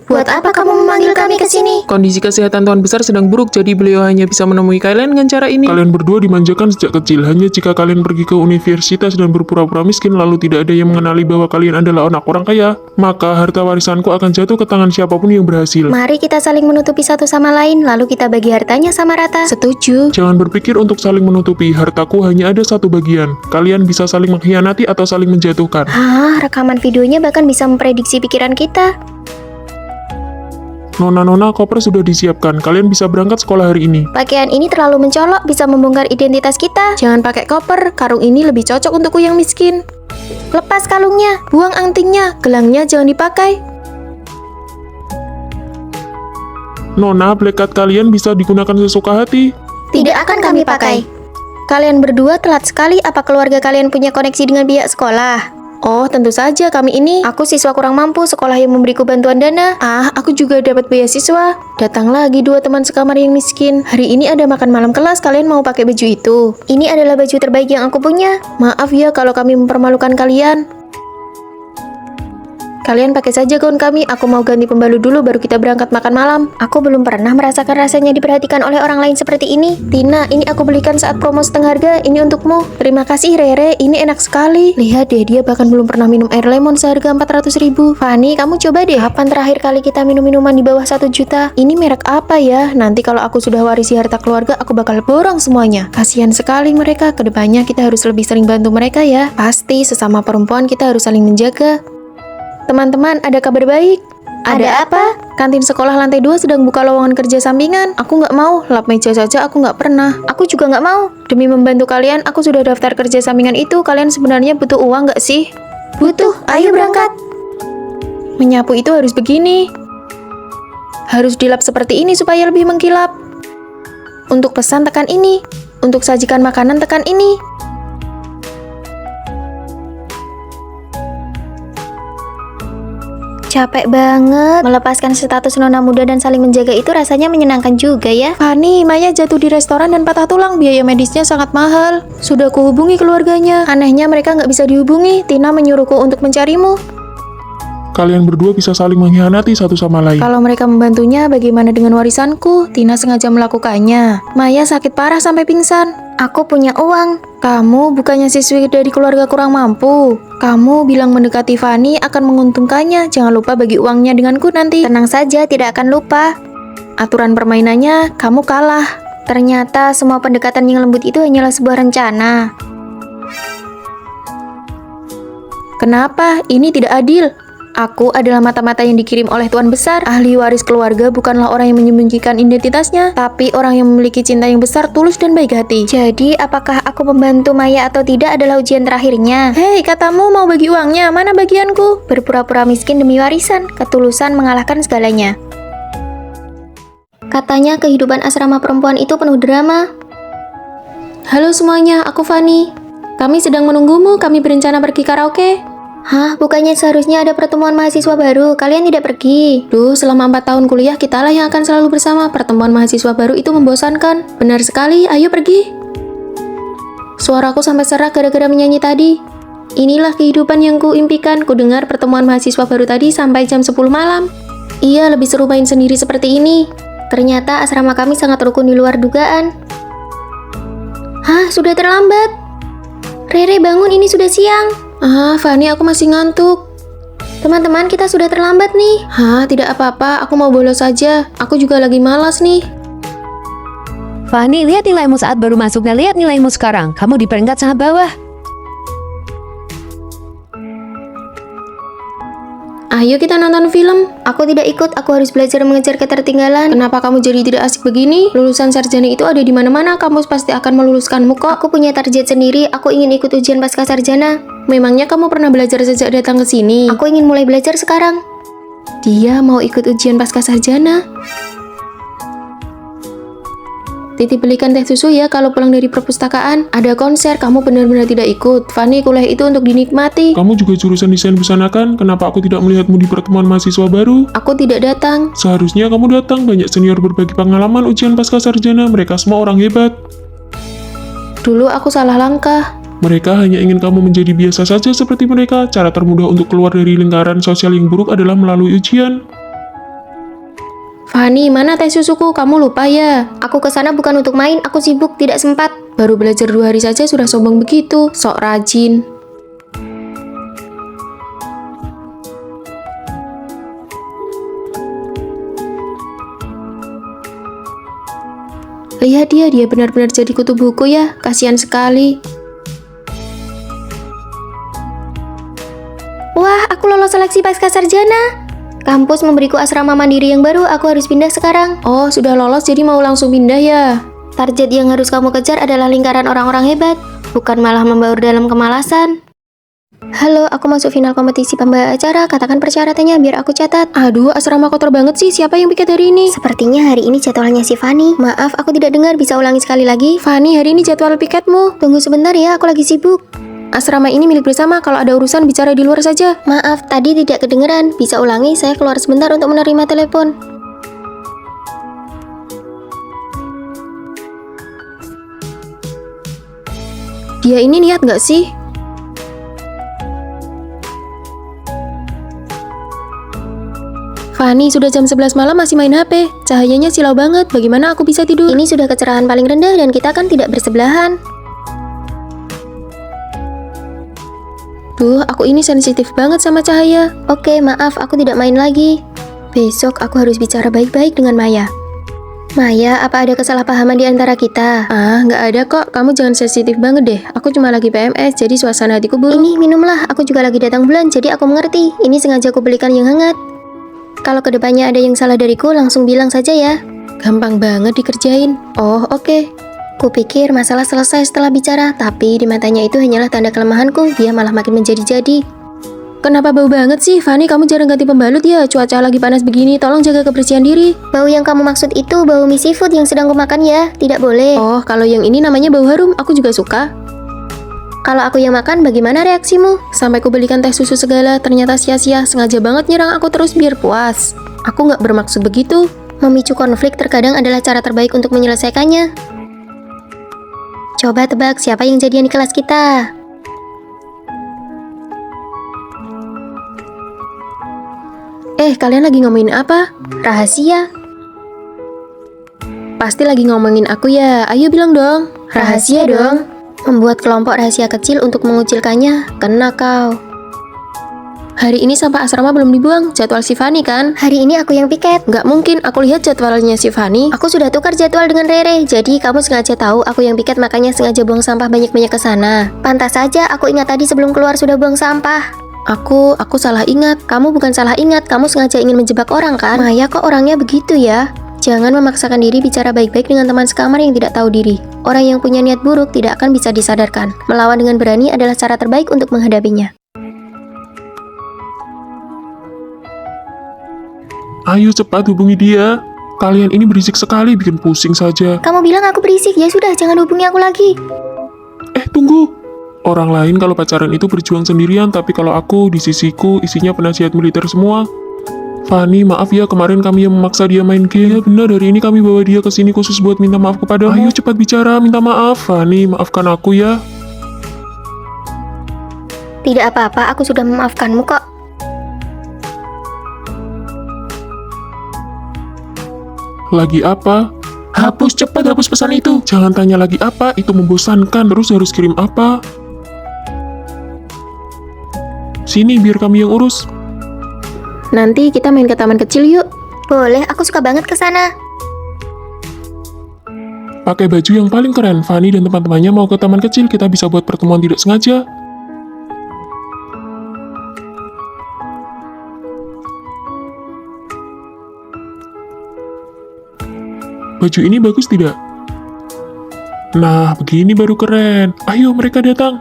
Buat apa kamu memanggil kami ke sini? Kondisi kesehatan Tuan Besar sedang buruk, jadi beliau hanya bisa menemui kalian dengan cara ini. Kalian berdua dimanjakan sejak kecil. Hanya jika kalian pergi ke universitas dan berpura-pura miskin, lalu tidak ada yang mengenali bahwa kalian adalah anak orang kaya, maka harta warisanku akan jatuh ke tangan siapapun yang berhasil. Mari kita saling menutupi satu sama lain, lalu kita bagi hartanya sama rata. Setuju. Jangan berpikir untuk saling menutupi. Hartaku hanya ada satu bagian. Kalian bisa saling mengkhianati atau saling menjatuhkan. Hah, rekaman videonya bahkan bisa memprediksi pikiran kita. Nona-nona, koper sudah disiapkan. Kalian bisa berangkat sekolah hari ini. Pakaian ini terlalu mencolok, bisa membongkar identitas kita. Jangan pakai koper. Karung ini lebih cocok untukku yang miskin. Lepas kalungnya. Buang antingnya. Gelangnya jangan dipakai. Nona, black card kalian bisa digunakan sesuka hati. Tidak akan kami pakai. Kalian berdua telat sekali. Apa keluarga kalian punya koneksi dengan pihak sekolah? Oh, tentu saja kami ini. Aku siswa kurang mampu, sekolah yang memberiku bantuan dana. Aku juga dapat beasiswa. Datang lagi dua teman sekamar yang miskin. Hari ini ada makan malam kelas, kalian mau pakai baju itu? Ini adalah baju terbaik yang aku punya. Maaf ya kalau kami mempermalukan kalian. Kalian pakai saja gaun kami, aku mau ganti pembalut dulu baru kita berangkat makan malam. Aku belum pernah merasakan rasanya diperhatikan oleh orang lain seperti ini. Tina, ini aku belikan saat promo setengah harga, ini untukmu. Terima kasih Rere, ini enak sekali. Lihat deh, dia bahkan belum pernah minum air lemon seharga 400.000. Fanny, kamu coba deh. Kapan terakhir kali kita minum minuman di bawah 1 juta? Ini merek apa ya? Nanti kalau aku sudah warisi harta keluarga, aku bakal borong semuanya. Kasihan sekali mereka, kedepannya kita harus lebih sering bantu mereka ya. Pasti, sesama perempuan kita harus saling menjaga. Teman-teman, ada kabar baik. Ada apa? Kantin sekolah lantai 2 sedang buka lowongan kerja sampingan. Aku nggak mau, lap meja saja aku nggak pernah. Aku juga nggak mau. Demi membantu kalian, aku sudah daftar kerja sampingan itu. Kalian sebenarnya butuh uang nggak sih? Butuh, ayo berangkat. Menyapu itu harus begini. Harus dilap seperti ini supaya lebih mengkilap. Untuk pesan tekan ini. Untuk sajikan makanan tekan ini. Capek banget. Melepaskan status nona muda dan saling menjaga itu rasanya menyenangkan juga ya. Fanny, Maya jatuh di restoran dan patah tulang. Biaya medisnya sangat mahal. Sudah kuhubungi keluarganya. Anehnya mereka nggak bisa dihubungi. Tina menyuruhku untuk mencarimu. Kalian berdua bisa saling mengkhianati satu sama lain. Kalau mereka membantunya, bagaimana dengan warisanku? Tina sengaja melakukannya. Maya sakit parah sampai pingsan. Aku punya uang. Kamu bukannya siswi dari keluarga kurang mampu. Kamu bilang mendekati Fanny akan menguntungkannya. Jangan lupa bagi uangnya denganku nanti. Tenang saja, tidak akan lupa. Aturan permainannya, kamu kalah. Ternyata semua pendekatan yang lembut itu hanyalah sebuah rencana. Kenapa? Ini tidak adil. Aku adalah mata-mata yang dikirim oleh Tuan Besar. Ahli waris keluarga bukanlah orang yang menyembunyikan identitasnya, tapi orang yang memiliki cinta yang besar, tulus, dan baik hati. Jadi, apakah aku membantu Maya atau tidak adalah ujian terakhirnya? Hei, katamu mau bagi uangnya, mana bagianku? Berpura-pura miskin demi warisan, ketulusan mengalahkan segalanya. Katanya kehidupan asrama perempuan itu penuh drama. Halo semuanya, aku Fanny. Kami sedang menunggumu, kami berencana pergi karaoke. Hah, bukannya seharusnya ada pertemuan mahasiswa baru? Kalian tidak pergi? Duh, selama 4 tahun kuliah kitalah yang akan selalu bersama. Pertemuan mahasiswa baru itu membosankan. Benar sekali, ayo pergi. Suaraku sampai serak gara-gara menyanyi tadi. Inilah kehidupan yang kuimpikan. Ku dengar pertemuan mahasiswa baru tadi sampai jam 10 malam. Iya, lebih seru main sendiri seperti ini. Ternyata asrama kami sangat rukun di luar dugaan. Hah, sudah terlambat. Rere bangun, ini sudah siang. Fanny, aku masih ngantuk. Teman-teman, kita sudah terlambat nih. Tidak apa-apa, aku mau bolos saja. Aku juga lagi malas nih. Fanny, lihat nilaimu saat baru masuk dan lihat nilaimu sekarang. Kamu di peringkat sangat bawah. Ayo kita nonton film. Aku tidak ikut, aku harus belajar mengejar ketertinggalan. Kenapa kamu jadi tidak asik begini? Lulusan sarjana itu ada di mana-mana, kamu pasti akan meluluskanmu kok. Aku punya target sendiri, aku ingin ikut ujian pasca sarjana. Memangnya kamu pernah belajar sejak datang ke sini? Aku ingin mulai belajar sekarang. Dia mau ikut ujian pasca sarjana. Titip belikan teh susu ya kalau pulang dari perpustakaan. Ada konser, kamu benar-benar tidak ikut. Fanny, kuliah itu untuk dinikmati. Kamu juga jurusan desain busana kan? Kenapa aku tidak melihatmu di pertemuan mahasiswa baru? Aku tidak datang. Seharusnya kamu datang. Banyak senior berbagi pengalaman ujian pasca sarjana. Mereka semua orang hebat. Dulu aku salah langkah. Mereka hanya ingin kamu menjadi biasa saja seperti mereka. Cara termudah untuk keluar dari lingkaran sosial yang buruk adalah melalui ujian. Fani, mana teh susuku? Kamu lupa ya? Aku kesana bukan untuk main, aku sibuk, tidak sempat. Baru belajar 2 hari saja sudah sombong begitu. Sok rajin. Lihat dia benar-benar jadi kutu buku ya. Kasihan sekali. Wah, aku lolos seleksi pasca sarjana. Kampus memberiku asrama mandiri yang baru, aku harus pindah sekarang. Oh, sudah lolos jadi mau langsung pindah ya? Target yang harus kamu kejar adalah lingkaran orang-orang hebat, bukan malah membaur dalam kemalasan. Halo, aku masuk final kompetisi pembawa acara, katakan persyaratannya biar aku catat. Aduh, asrama kotor banget sih. Siapa yang piket hari ini? Sepertinya hari ini jadwalnya si Fani. Maaf, aku tidak dengar, bisa ulangi sekali lagi? Fani, hari ini jadwal piketmu. Tunggu sebentar ya, aku lagi sibuk. Asrama ini milik bersama, kalau ada urusan bicara di luar saja. Maaf, tadi tidak kedengeran. Bisa ulangi, saya keluar sebentar untuk menerima telepon. Dia ini niat gak sih? Fani, sudah jam 11 malam masih main HP. Cahayanya silau banget, bagaimana aku bisa tidur? Ini sudah kecerahan paling rendah dan kita kan tidak bersebelahan. Duh, aku ini sensitif banget sama cahaya. Oke, maaf, aku tidak main lagi. Besok aku harus bicara baik-baik dengan Maya. Maya, apa ada kesalahpahaman di antara kita? Ah, nggak ada kok. Kamu jangan sensitif banget deh. Aku cuma lagi PMS, jadi suasana hatiku buruk. Ini minumlah, aku juga lagi datang bulan, jadi aku mengerti. Ini sengaja aku belikan yang hangat. Kalau kedepannya ada yang salah dariku, langsung bilang saja ya. Gampang banget dikerjain. Oh, oke. Kupikir masalah selesai setelah bicara, tapi di matanya itu hanyalah tanda kelemahanku. Dia malah makin menjadi-jadi. Kenapa bau banget sih? Fani, kamu jarang ganti pembalut ya? Cuaca lagi panas begini, tolong jaga kebersihan diri. Bau yang kamu maksud itu bau mie seafood yang sedang kumakan ya? Tidak boleh. Oh, kalau yang ini namanya bau harum, aku juga suka. Kalau aku yang makan, bagaimana reaksimu? Sampai ku belikan teh susu segala, ternyata sia-sia. Sengaja banget nyerang aku terus biar puas. Aku nggak bermaksud begitu. Memicu konflik terkadang adalah cara terbaik untuk menyelesaikannya. Coba tebak siapa yang jadian di kelas kita? Kalian lagi ngomongin apa? Rahasia. Pasti lagi ngomongin aku ya. Ayo bilang dong. Rahasia dong. Membuat kelompok rahasia kecil untuk mengucilkannya. Kena kau. Hari ini sampah asrama belum dibuang. Jadwal si Fani kan? Hari ini aku yang piket. Nggak mungkin, aku lihat jadwalnya si Fani. Aku sudah tukar jadwal dengan Rere. Jadi kamu sengaja tahu aku yang piket, makanya sengaja buang sampah banyak-banyak ke sana. Pantas saja aku ingat tadi sebelum keluar sudah buang sampah. Aku salah ingat. Kamu bukan salah ingat, kamu sengaja ingin menjebak orang kan? Maya kok orangnya begitu ya? Jangan memaksakan diri bicara baik-baik dengan teman sekamar yang tidak tahu diri. Orang yang punya niat buruk tidak akan bisa disadarkan. Melawan dengan berani adalah cara terbaik untuk menghadapinya. Ayo cepat hubungi dia. Kalian ini berisik sekali, bikin pusing saja. Kamu bilang aku berisik, ya sudah jangan hubungi aku lagi. Tunggu. Orang lain kalau pacaran itu berjuang sendirian, tapi kalau aku di sisiku isinya penasihat militer semua. Fani, maaf ya kemarin kami yang memaksa dia main game. Ya benar, hari ini kami bawa dia ke sini khusus buat minta maaf kepadamu. Ayo cepat bicara, minta maaf. Fani, maafkan aku ya. Tidak apa-apa, aku sudah memaafkanmu kok. Lagi apa? Hapus, cepat hapus pesan itu. Jangan tanya lagi apa, itu membosankan. Terus harus kirim apa? Sini, biar kami yang urus. Nanti kita main ke taman kecil yuk. Boleh, aku suka banget ke sana. Pakai baju yang paling keren. Fani dan teman-temannya mau ke taman kecil, kita bisa buat pertemuan tidak sengaja. Baju ini bagus tidak? Nah, begini baru keren. Ayo, mereka datang.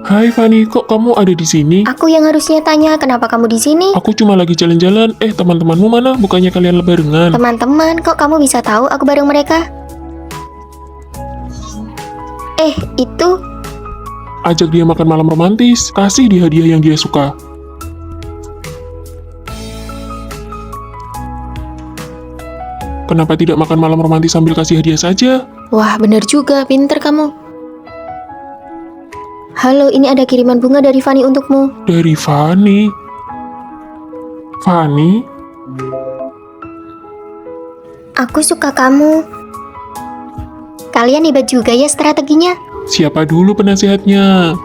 Hai Fani, kok kamu ada di sini? Aku yang harusnya tanya, kenapa kamu di sini? Aku cuma lagi jalan-jalan. Teman-temanmu mana? Bukannya kalian lebarengan? Teman-teman, kok kamu bisa tahu aku bareng mereka? Itu... Ajak dia makan malam romantis. Kasih dia hadiah yang dia suka. Kenapa tidak makan malam romantis sambil kasih hadiah saja? Wah, bener juga, pinter kamu. Halo, ini ada kiriman bunga dari Fani untukmu. Dari Fani? Fani? Aku suka kamu. Kalian hebat juga ya strateginya. Siapa dulu penasihatnya?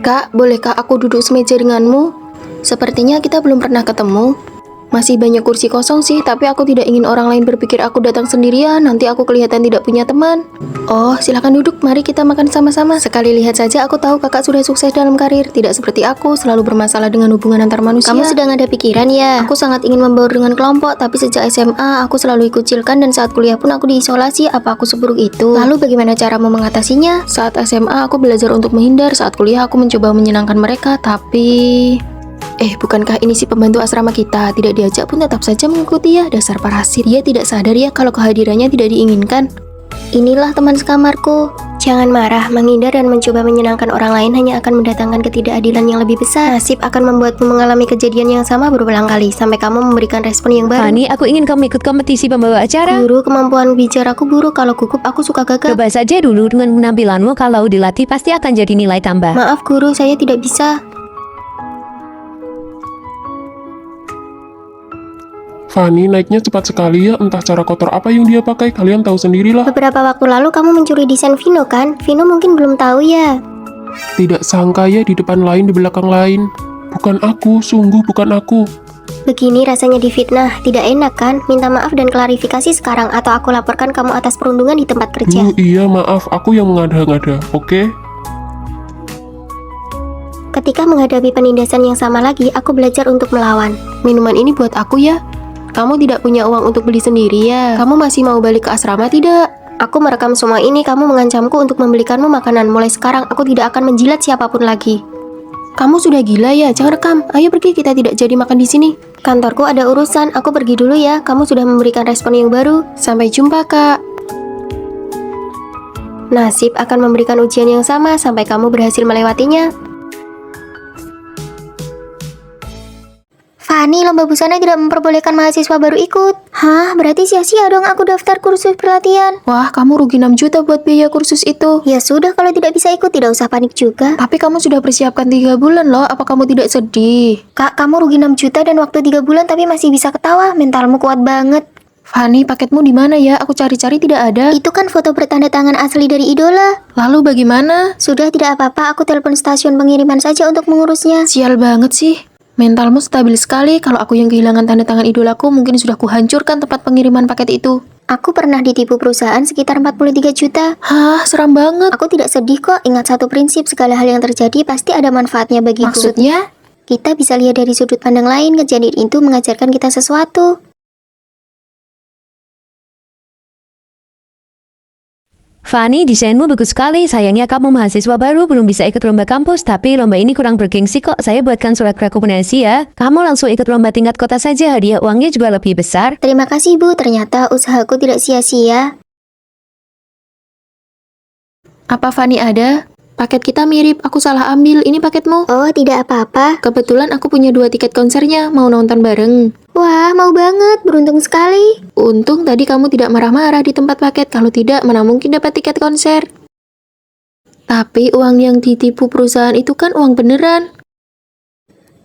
Kak, bolehkah aku duduk semeja denganmu? Sepertinya kita belum pernah ketemu. Masih banyak kursi kosong sih, tapi aku tidak ingin orang lain berpikir aku datang sendirian, nanti aku kelihatan tidak punya teman. Oh, silakan duduk, mari kita makan sama-sama. Sekali lihat saja aku tahu kakak sudah sukses dalam karir, tidak seperti aku, selalu bermasalah dengan hubungan antar manusia. Kamu sedang ada pikiran ya? Aku sangat ingin membaur dengan kelompok, tapi sejak SMA aku selalu dikucilkan dan saat kuliah pun aku diisolasi. Apa aku seburuk itu? Lalu bagaimana caramu mengatasinya? Saat SMA aku belajar untuk menghindar, saat kuliah aku mencoba menyenangkan mereka, tapi... bukankah ini si pembantu asrama kita? Tidak diajak pun tetap saja mengikuti ya, dasar parasit. Dia tidak sadar ya kalau kehadirannya tidak diinginkan. Inilah teman sekamarku. Jangan marah, menghindar dan mencoba menyenangkan orang lain hanya akan mendatangkan ketidakadilan yang lebih besar. Nasib akan membuatmu mengalami kejadian yang sama berulang kali sampai kamu memberikan respon yang baru. Fani, aku ingin kamu ikut kompetisi pembawa acara. Guru, kemampuan bicaraku buruk. Kalau gugup aku suka gagal. Coba saja dulu dengan penampilanmu, kalau dilatih pasti akan jadi nilai tambah. Maaf guru, saya tidak bisa. Fanny naiknya cepat sekali ya, entah cara kotor apa yang dia pakai, kalian tahu sendirilah. Beberapa waktu lalu kamu mencuri desain Vino kan? Vino mungkin belum tahu ya. Tidak sangka ya, di depan lain, di belakang lain. Bukan aku, sungguh bukan aku. Begini rasanya difitnah, tidak enak kan? Minta maaf dan klarifikasi sekarang atau aku laporkan kamu atas perundungan di tempat kerja. Iya maaf, aku yang mengada-ngada, oke? Ketika menghadapi penindasan yang sama lagi, aku belajar untuk melawan. Minuman ini buat aku ya. Kamu tidak punya uang untuk beli sendiri ya? Kamu masih mau balik ke asrama tidak? Aku merekam semua ini, kamu mengancamku untuk membelikanmu makanan. Mulai sekarang aku tidak akan menjilat siapapun lagi. Kamu sudah gila ya? Jangan rekam. Ayo pergi, kita tidak jadi makan di sini. Kantorku ada urusan, aku pergi dulu ya. Kamu sudah memberikan respon yang baru. Sampai jumpa, Kak. Nasib akan memberikan ujian yang sama sampai kamu berhasil melewatinya. Fani, lomba busana tidak memperbolehkan mahasiswa baru ikut. Hah, berarti sia-sia dong aku daftar kursus pelatihan. Wah, kamu rugi 6 juta buat biaya kursus itu. Ya sudah, kalau tidak bisa ikut tidak usah panik juga. Tapi kamu sudah persiapkan 3 bulan loh, apa kamu tidak sedih? Kak, kamu rugi 6 juta dan waktu 3 bulan tapi masih bisa ketawa. Mentalmu kuat banget. Fanny, paketmu di mana ya? Aku cari-cari tidak ada. Itu kan foto bertanda tangan asli dari idola. Lalu bagaimana? Sudah, tidak apa-apa, aku telepon stasiun pengiriman saja untuk mengurusnya. Sial banget sih. Mentalmu stabil sekali. Kalau aku yang kehilangan tanda tangan idolaku, mungkin sudah kuhancurkan tempat pengiriman paket itu. Aku pernah ditipu perusahaan sekitar 43 juta. Hah, seram banget. Aku tidak sedih kok. Ingat satu prinsip, segala hal yang terjadi pasti ada manfaatnya bagiku. Maksudnya? Kita bisa lihat dari sudut pandang lain, kejadian itu mengajarkan kita sesuatu. Fani, desainmu bagus sekali. Sayangnya kamu mahasiswa baru, belum bisa ikut lomba kampus. Tapi lomba ini kurang bergengsi kok. Saya buatkan surat rekomendasi ya. Kamu langsung ikut lomba tingkat kota saja. Hadiah uangnya juga lebih besar. Terima kasih Bu, ternyata usahaku tidak sia-sia. Apa Fanny ada? Paket kita mirip, aku salah ambil. Ini paketmu. Oh, tidak apa-apa. Kebetulan aku punya 2 tiket konsernya. Mau nonton bareng? Wah, mau banget. Beruntung sekali. Untung tadi kamu tidak marah-marah di tempat paket. Kalau tidak, mana mungkin dapat tiket konser. Tapi uang yang ditipu perusahaan itu kan uang beneran.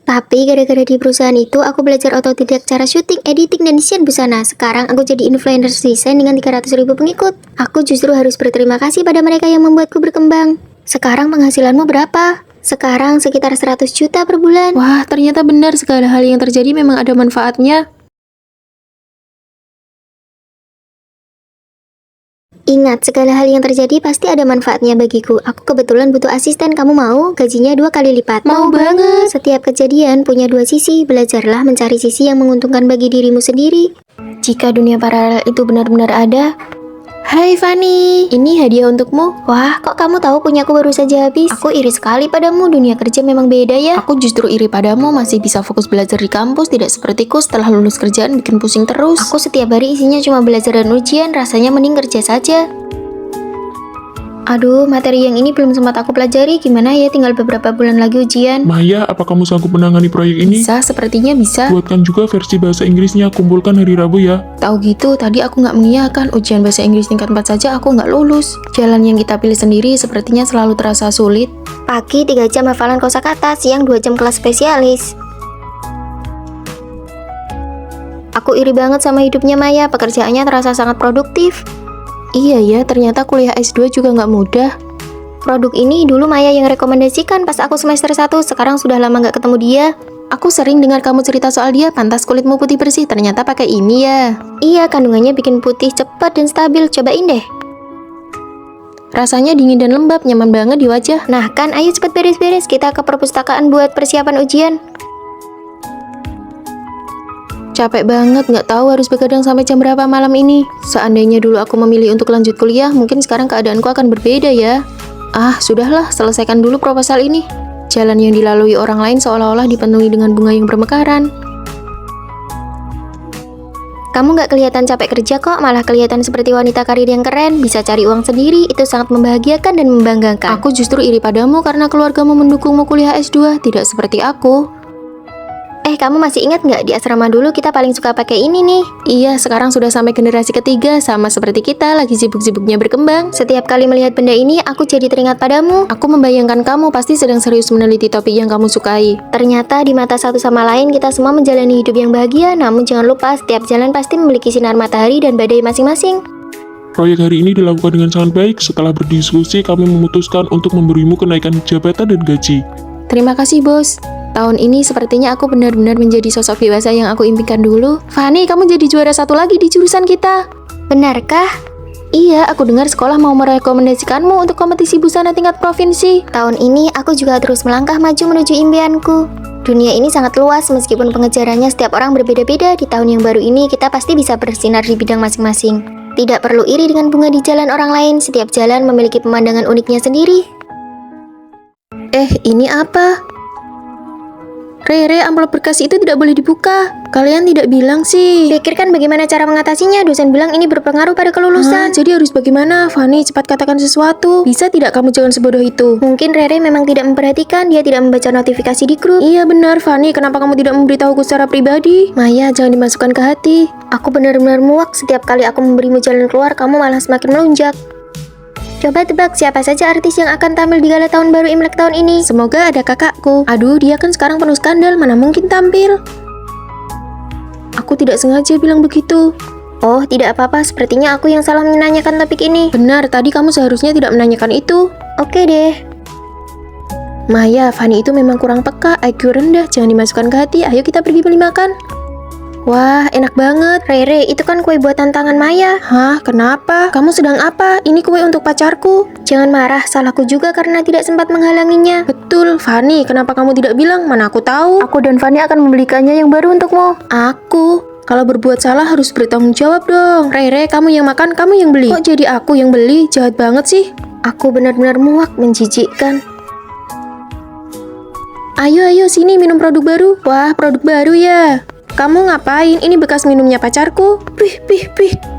Tapi gara-gara di perusahaan itu, aku belajar otodidak cara syuting, editing, dan desain busana. Sekarang aku jadi influencer desain dengan 300.000 pengikut. Aku justru harus berterima kasih pada mereka yang membuatku berkembang. Sekarang penghasilanmu berapa? Sekarang sekitar 100 juta per bulan. Wah, ternyata benar segala hal yang terjadi memang ada manfaatnya. Ingat, segala hal yang terjadi pasti ada manfaatnya bagiku. Aku kebetulan butuh asisten, kamu mau? Gajinya 2 kali lipat. Mau banget. Setiap kejadian punya 2 sisi. Belajarlah mencari sisi yang menguntungkan bagi dirimu sendiri. Jika dunia paralel itu benar-benar ada. Hai Fanny, ini hadiah untukmu. Wah, kok kamu tahu punyaku baru saja habis? Aku iri sekali padamu, dunia kerja memang beda ya. Aku justru iri padamu, masih bisa fokus belajar di kampus, tidak sepertiku setelah lulus kerjaan bikin pusing terus. Aku setiap hari isinya cuma belajar dan ujian, rasanya mending kerja saja. Aduh, materi yang ini belum sempat aku pelajari, gimana ya, tinggal beberapa bulan lagi ujian. Maya, apa kamu sanggup menangani proyek ini? Bisa, sepertinya bisa. Buatkan juga versi bahasa Inggrisnya, kumpulkan hari Rabu ya. Tahu gitu, tadi aku nggak mengiyakan. Ujian bahasa Inggris tingkat 4 saja aku nggak lulus. Jalan yang kita pilih sendiri sepertinya selalu terasa sulit. Pagi 3 jam hafalan kosakata, siang 2 jam kelas spesialis. Aku iri banget sama hidupnya Maya, pekerjaannya terasa sangat produktif. Iya ya, ternyata kuliah S2 juga nggak mudah. Produk ini dulu Maya yang rekomendasikan pas aku semester 1, sekarang sudah lama nggak ketemu dia. Aku sering dengar kamu cerita soal dia, pantas kulitmu putih bersih, ternyata pakai ini ya. Iya, kandungannya bikin putih cepat dan stabil, cobain deh. Rasanya dingin dan lembab, nyaman banget di wajah. Nah kan, ayo cepet beres-beres, kita ke perpustakaan buat persiapan ujian. Capek banget, nggak tahu harus begadang sampai jam berapa malam ini. Seandainya dulu aku memilih untuk lanjut kuliah, mungkin sekarang keadaanku akan berbeda ya. Ah, sudahlah, selesaikan dulu proposal ini. Jalan yang dilalui orang lain seolah-olah dipenuhi dengan bunga yang bermekaran. Kamu nggak kelihatan capek kerja kok, malah kelihatan seperti wanita karir yang keren, bisa cari uang sendiri, itu sangat membahagiakan dan membanggakan. Aku justru iri padamu karena keluargamu mendukungmu kuliah S2, tidak seperti aku. Kamu masih ingat nggak di asrama dulu kita paling suka pakai ini nih? Iya, sekarang sudah sampai generasi ketiga, sama seperti kita, lagi sibuk-sibuknya berkembang. Setiap kali melihat benda ini, aku jadi teringat padamu. Aku membayangkan kamu pasti sedang serius meneliti topik yang kamu sukai. Ternyata di mata satu sama lain kita semua menjalani hidup yang bahagia, namun jangan lupa setiap jalan pasti memiliki sinar matahari dan badai masing-masing. Proyek hari ini dilakukan dengan sangat baik. Setelah berdiskusi, kami memutuskan untuk memberimu kenaikan jabatan dan gaji. Terima kasih, Bos. Tahun ini sepertinya aku benar-benar menjadi sosok dewasa yang aku impikan dulu. Fanny, kamu jadi juara 1 lagi di jurusan kita. Benarkah? Iya, aku dengar sekolah mau merekomendasikanmu untuk kompetisi busana tingkat provinsi. Tahun ini aku juga terus melangkah maju menuju impianku. Dunia ini sangat luas, meskipun pengejarannya setiap orang berbeda-beda. Di tahun yang baru ini kita pasti bisa bersinar di bidang masing-masing. Tidak perlu iri dengan bunga di jalan orang lain, setiap jalan memiliki pemandangan uniknya sendiri. Ini apa? Rere, amplop berkas itu tidak boleh dibuka. Kalian tidak bilang sih. Pikirkan bagaimana cara mengatasinya, dosen bilang ini berpengaruh pada kelulusan. Jadi harus bagaimana? Fanny, cepat katakan sesuatu. Bisa tidak kamu jangan sebodoh itu? Mungkin Rere memang tidak memperhatikan, dia tidak membaca notifikasi di grup. Iya benar, Fanny, kenapa kamu tidak memberitahuku secara pribadi? Maya, jangan dimasukkan ke hati. Aku benar-benar muak, setiap kali aku memberimu jalan keluar, kamu malah semakin melunjak. Coba tebak siapa saja artis yang akan tampil di gala tahun baru Imlek tahun ini? Semoga ada kakakku. Aduh, dia kan sekarang penuh skandal, mana mungkin tampil? Aku tidak sengaja bilang begitu. Oh, tidak apa-apa, sepertinya aku yang salah menanyakan topik ini. Benar, tadi kamu seharusnya tidak menanyakan itu. Oke deh. Maya, Fanny itu memang kurang peka, IQ rendah, jangan dimasukkan ke hati, ayo kita pergi beli makan. Wah, enak banget. Rere, itu kan kue buatan tangan Maya. Hah, kenapa? Kamu sedang apa? Ini kue untuk pacarku. Jangan marah, salahku juga karena tidak sempat menghalanginya. Betul, Fanny, kenapa kamu tidak bilang? Mana aku tahu. Aku dan Fanny akan membelikannya yang baru untukmu. Aku? Kalau berbuat salah harus bertanggung jawab dong. Rere, kamu yang makan, kamu yang beli. Kok jadi aku yang beli? Jahat banget sih. Aku benar-benar muak, menjijikkan. Ayo, sini minum produk baru. Wah, produk baru ya. Kamu ngapain? Ini bekas minumnya pacarku. Pih.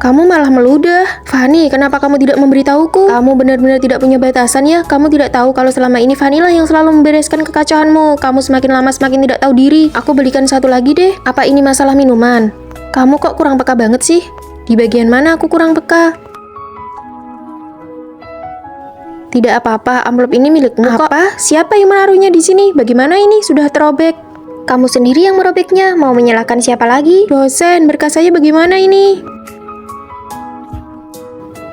Kamu malah meludah. Fanny, kenapa kamu tidak memberitahuku? Kamu benar-benar tidak punya batasan ya? Kamu tidak tahu kalau selama ini Fanny lah yang selalu membereskan kekacauanmu. Kamu semakin lama semakin tidak tahu diri. Aku belikan satu lagi deh. Apa ini masalah minuman? Kamu kok kurang peka banget sih? Di bagian mana aku kurang peka? Tidak apa-apa, amplop ini milikmu kok. Apa? Siapa yang menaruhnya di sini? Bagaimana ini? Sudah terobek. Kamu sendiri yang merobeknya, mau menyalahkan siapa lagi? Dosen, berkas saya bagaimana ini?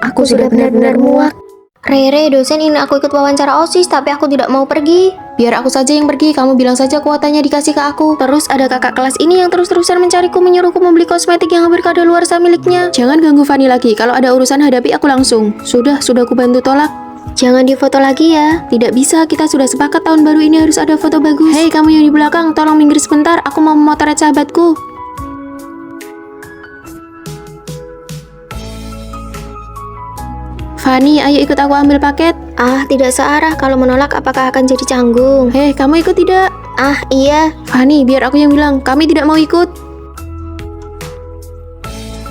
Aku sudah benar-benar muak. Rere, dosen ingin aku ikut wawancara OSIS, tapi aku tidak mau pergi. Biar aku saja yang pergi, kamu bilang saja kuotanya dikasih ke aku. Terus ada kakak kelas ini yang terus-terusan mencariku, menyuruhku membeli kosmetik yang hampir kadaluarsa miliknya. Jangan ganggu Fanny lagi, kalau ada urusan hadapi aku langsung. Sudah aku bantu tolak. Jangan difoto lagi ya. Tidak bisa, kita sudah sepakat tahun baru ini harus ada foto bagus. Hei, kamu yang di belakang, tolong minggir sebentar, aku mau memotret sahabatku. Fanny, ayo ikut aku ambil paket. Tidak searah, kalau menolak apakah akan jadi canggung? Hei, kamu ikut tidak? Iya. Fanny, biar aku yang bilang, kami tidak mau ikut.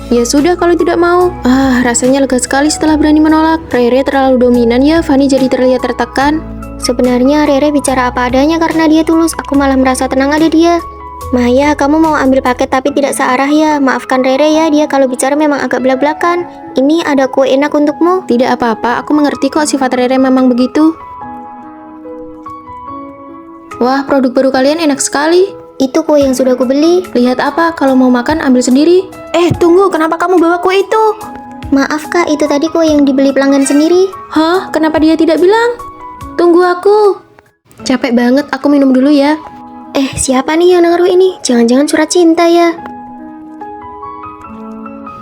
Ya sudah kalau tidak mau. Rasanya lega sekali setelah berani menolak. Rere terlalu dominan ya, Fanny jadi terlihat tertekan. Sebenarnya Rere bicara apa adanya karena dia tulus, aku malah merasa tenang ada dia. Maya, kamu mau ambil paket tapi tidak searah ya. Maafkan Rere ya, dia kalau bicara memang agak belak-belakan. Ini ada kue enak untukmu. Tidak apa-apa, aku mengerti kok sifat Rere memang begitu. Wah, produk baru kalian enak sekali. Itu kue yang sudah aku beli. Lihat apa? Kalau mau makan ambil sendiri. Tunggu, kenapa kamu bawa kue itu? Maaf kak, itu tadi kue yang dibeli pelanggan sendiri. Hah? Kenapa dia tidak bilang? Tunggu aku. Capek banget, aku minum dulu ya. Siapa nih yang naruh ini? Jangan-jangan surat cinta ya?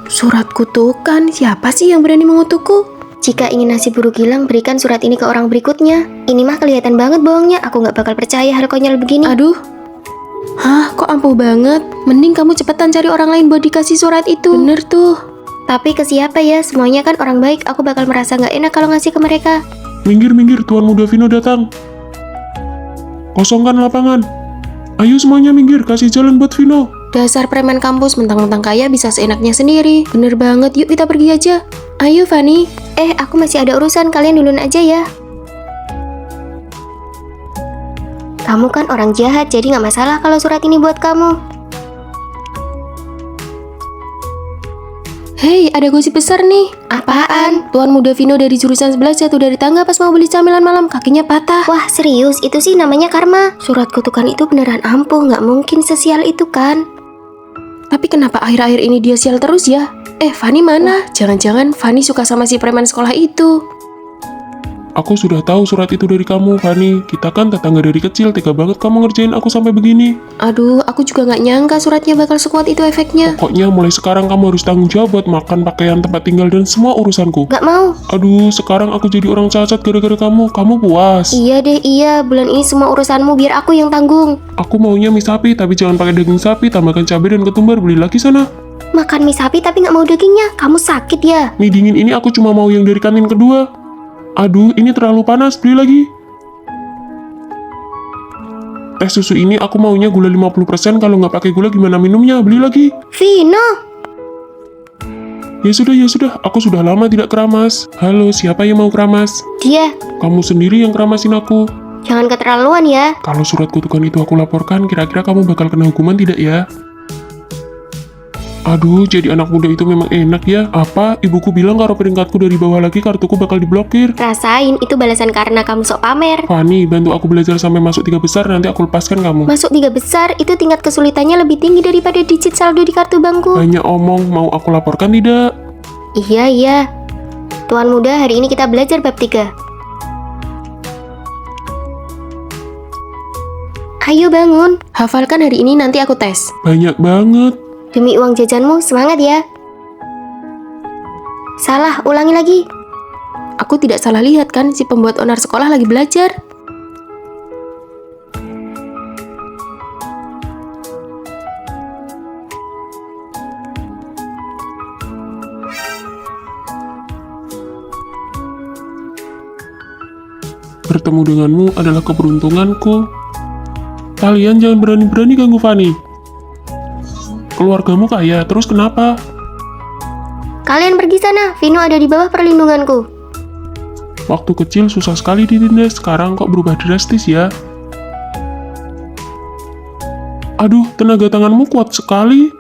Surat kutukan, siapa sih yang berani mengutukku? Jika ingin nasib buruk hilang, berikan surat ini ke orang berikutnya. Ini mah kelihatan banget bohongnya. Aku nggak bakal percaya hal konyol begini. Aduh. Hah, kok ampuh banget? Mending kamu cepetan cari orang lain buat dikasih surat itu. Bener tuh. Tapi ke siapa ya? Semuanya kan orang baik. Aku bakal merasa nggak enak kalau ngasih ke mereka. Minggir, Tuan Muda Vino datang. Kosongkan lapangan. Ayo semuanya minggir, kasih jalan buat Vino. Dasar preman kampus, mentang-mentang kaya bisa seenaknya sendiri. Bener banget, yuk kita pergi aja. Ayo Fanny. Aku masih ada urusan, kalian duluan aja ya. Kamu kan orang jahat, jadi nggak masalah kalau surat ini buat kamu. Hei, ada gosip besar nih. Apaan? Tuan Muda Vino dari jurusan 11 jatuh dari tangga pas mau beli camilan malam, kakinya patah. Wah serius, itu sih namanya karma. Surat kutukan itu beneran ampuh, nggak mungkin sesial itu kan? Tapi kenapa akhir-akhir ini dia sial terus ya? Fanny mana? Jangan-jangan Fanny suka sama si preman sekolah itu. Aku sudah tahu surat itu dari kamu, Fanny. Kita kan tetangga dari kecil, tega banget kamu ngerjain aku sampai begini. Aduh, aku juga nggak nyangka suratnya bakal sekuat itu efeknya. Pokoknya mulai sekarang kamu harus tanggung jawab buat makan, pakaian, tempat tinggal, dan semua urusanku. Nggak mau. Aduh, sekarang aku jadi orang cacat gara-gara kamu. Kamu puas? Iya deh, iya. Bulan ini semua urusanmu biar aku yang tanggung. Aku maunya mie sapi, tapi jangan pakai daging sapi. Tambahkan cabai dan ketumbar, beli lagi sana. Makan mie sapi tapi nggak mau dagingnya. Kamu sakit ya? Mie dingin ini aku cuma mau yang dari kantin kedua. Aduh, ini terlalu panas, beli lagi. Teh susu ini aku maunya gula 50%, kalau nggak pakai gula gimana minumnya, beli lagi. Vino. Ya sudah, aku sudah lama tidak keramas. Halo, siapa yang mau keramas? Dia. Kamu sendiri yang keramasin aku. Jangan keterlaluan ya. Kalau surat kutukan itu aku laporkan, kira-kira kamu bakal kena hukuman tidak ya? Aduh, jadi anak muda itu memang enak ya. Apa? Ibuku bilang kalau peringkatku dari bawah lagi, kartuku bakal diblokir. Rasain, itu balasan karena kamu sok pamer. Fanny, bantu aku belajar sampai masuk 3 besar, nanti aku lepaskan kamu. Masuk 3 besar, itu tingkat kesulitannya lebih tinggi daripada digit saldo di kartu bangku. Banyak omong, mau aku laporkan tidak? Iya. Tuan Muda, hari ini kita belajar bab 3. Ayo bangun. Hafalkan hari ini, nanti aku tes. Banyak banget. Demi uang jajanmu, semangat ya. Salah, ulangi lagi. Aku tidak salah lihat kan, si pembuat onar sekolah lagi belajar. Bertemu denganmu adalah keberuntunganku. Kalian jangan berani-berani ganggu Fanny. Keluargamu kaya, terus kenapa? Kalian pergi sana, Vino ada di bawah perlindunganku. Waktu kecil susah sekali ditindas, sekarang kok berubah drastis ya? Aduh, tenaga tanganmu kuat sekali.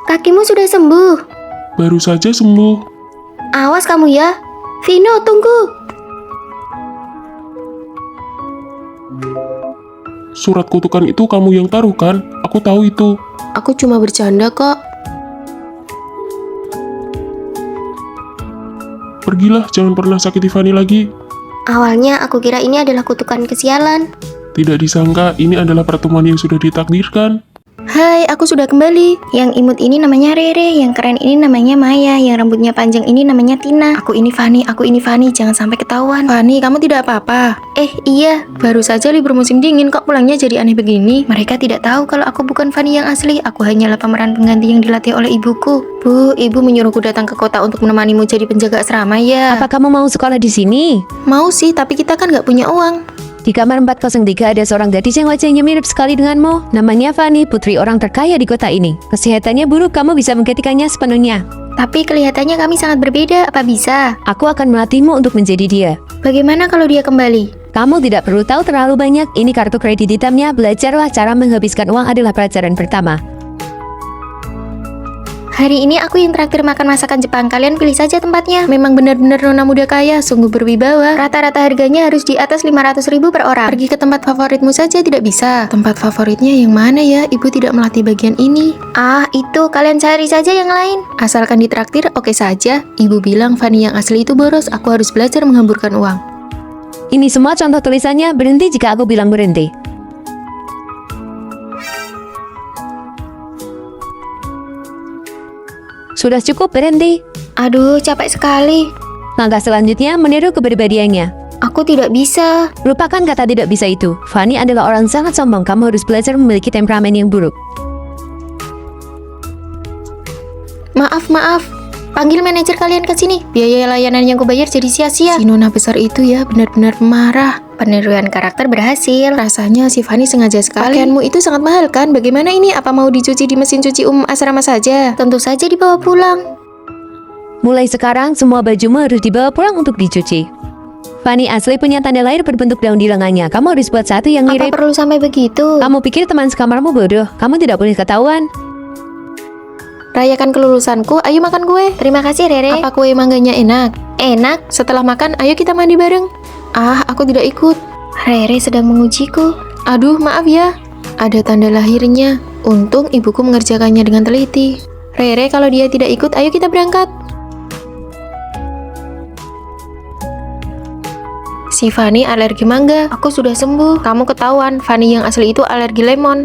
Kakimu sudah sembuh. Baru saja sembuh. Awas kamu ya. Vino, tunggu. Surat kutukan itu kamu yang taruh kan? Aku tahu itu. Aku cuma bercanda kok. Pergilah, jangan pernah sakiti Fanny lagi. Awalnya aku kira ini adalah kutukan kesialan. Tidak disangka ini adalah pertemuan yang sudah ditakdirkan. Hai, aku sudah kembali. Yang imut ini namanya Rere, yang keren ini namanya Maya, yang rambutnya panjang ini namanya Tina. Aku ini Fanny, jangan sampai ketahuan. Fanny, kamu tidak apa-apa? Iya, Baru saja libur musim dingin, kok pulangnya jadi aneh begini? mereka tidak tahu kalau aku bukan Fanny yang asli. Aku hanyalah pemeran pengganti yang dilatih oleh ibuku. Bu, ibu menyuruhku datang ke kota untuk menemanimu jadi penjaga asrama ya. Apa kamu mau sekolah di sini? Mau sih, tapi kita kan nggak punya uang. Di kamar 403 ada seorang gadis yang wajahnya mirip sekali denganmu. Namanya Fanny, putri orang terkaya di kota ini. Kesehatannya buruk, kamu bisa menggantikannya sepenuhnya. Tapi kelihatannya kami sangat berbeda, apa bisa? Aku akan melatihmu untuk menjadi dia. Bagaimana kalau dia kembali? Kamu tidak perlu tahu terlalu banyak. Ini kartu kredit hitamnya. Belajarlah cara menghabiskan uang adalah pelajaran pertama. Hari ini aku yang traktir makan masakan Jepang. Kalian pilih saja tempatnya. Memang benar-benar nona muda kaya, sungguh berwibawa. Rata-rata harganya harus di atas 500.000 per orang. Pergi ke tempat favoritmu saja tidak bisa. Tempat favoritnya yang mana ya? Ibu tidak melatih bagian ini. Ah, itu kalian cari saja yang lain. Asalkan ditraktir, oke saja. Ibu bilang Fanny yang asli itu boros. Aku harus belajar menghamburkan uang. Ini semua contoh tulisannya, berhenti jika aku bilang berhenti. Sudah cukup, berhenti. Aduh, capek sekali. Langkah selanjutnya, meniru kepribadiannya. Aku tidak bisa. Lupakan kata tidak bisa itu. Fanny adalah orang sangat sombong. Kamu harus belajar memiliki temperamen yang buruk. Maaf. Panggil manajer kalian ke sini. Biaya layanan yang kubayar jadi sia-sia. Si nona besar itu ya benar-benar pemarah. Peniruan karakter berhasil. Rasanya si Fanny sengaja sekali. Pakaianmu itu sangat mahal kan? Bagaimana ini? Apa mau dicuci di mesin cuci umum asrama saja? Tentu saja dibawa pulang. Mulai sekarang, semua bajumu harus dibawa pulang untuk dicuci. Fanny asli punya tanda lahir berbentuk daun di lengannya. Kamu harus buat satu yang Apa mirip. perlu sampai begitu? Kamu pikir teman sekamarmu bodoh? Kamu tidak boleh ketahuan. Rayakan kelulusanku, ayo makan kue. Terima kasih, Rere. Apa kue mangganya enak? Enak. Setelah makan, ayo kita mandi bareng. Ah, aku tidak ikut. Rere sedang mengujiku. Aduh, maaf ya. Ada tanda lahirnya. Untung ibuku mengerjakannya dengan teliti. Rere, kalau dia tidak ikut, ayo kita berangkat. Si Fanny alergi mangga. Aku sudah sembuh. Kamu ketahuan, Fanny yang asli itu alergi lemon.